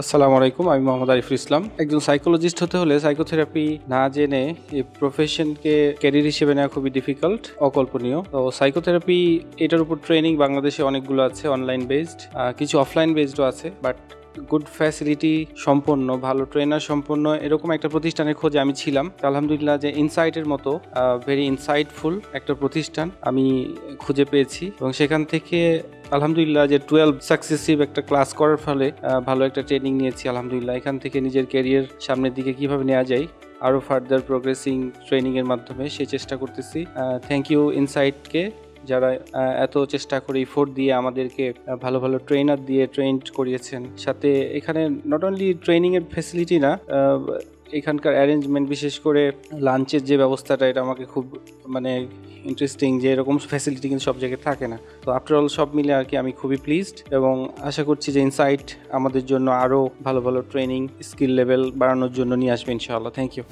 আসসালামু আলাইকুম, আমি মোহাম্মদ আরিফুল ইসলাম। একজন সাইকোলজিস্ট হতে হলে সাইকোথেরাপি না জেনে এই প্রফেশনকে ক্যারিয়ার হিসেবে নেওয়া খুবই ডিফিকাল্ট, অকল্পনীয়। তো সাইকোথেরাপি এটার উপর ট্রেনিং বাংলাদেশে অনেকগুলো আছে, অনলাইন বেসড, কিছু অফলাইন বেসডও আছে। বাট গুড ফ্যাসিলিটি সম্পন্ন, ভালো ট্রেনার সম্পন্ন এরকম একটা প্রতিষ্ঠানের খোঁজে আমি ছিলাম। আলহামদুলিল্লাহ যে ইনসাইটের মতো ভেরি ইনসাইটফুল একটা প্রতিষ্ঠান আমি খুঁজে পেয়েছি, এবং সেখান থেকে আলহামদুলিল্লাহ যে 12 সাকসেসিভ একটা ক্লাস করার ফলে ভালো একটা ট্রেনিং নিয়েছি। আলহামদুলিল্লাহ এখান থেকে নিজের ক্যারিয়ার সামনের দিকে কিভাবে নেওয়া যায় আরও ফার্দার প্রোগ্রেসিং ট্রেনিংয়ের মাধ্যমে সেই চেষ্টা করতেছি। থ্যাংক ইউ ইনসাইটকে, যারা এত চেষ্টা করে ইফোর্ট দিয়ে আমাদেরকে ভালো ভালো ট্রেনার দিয়ে ট্রেন্ড করিয়েছেন। সাথে এখানে নট অনলি ট্রেনিংয়ের ফ্যাসিলিটি না, এখানকার অ্যারেঞ্জমেন্ট, বিশেষ করে লাঞ্চের যে ব্যবস্থাটা, এটা আমাকে খুব ইন্টারেস্টিং, যে এরকম ফ্যাসিলিটি কিন্তু সব জায়গায় থাকে না। তো আফটার অল সব মিলে আর কি আমি খুবই প্লিজড, এবং আশা করছি যে ইনসাইট আমাদের জন্য আরও ভালো ভালো ট্রেনিং স্কিল লেভেল বাড়ানোর জন্য নিয়ে আসবে ইনশাআল্লাহ। Thank you.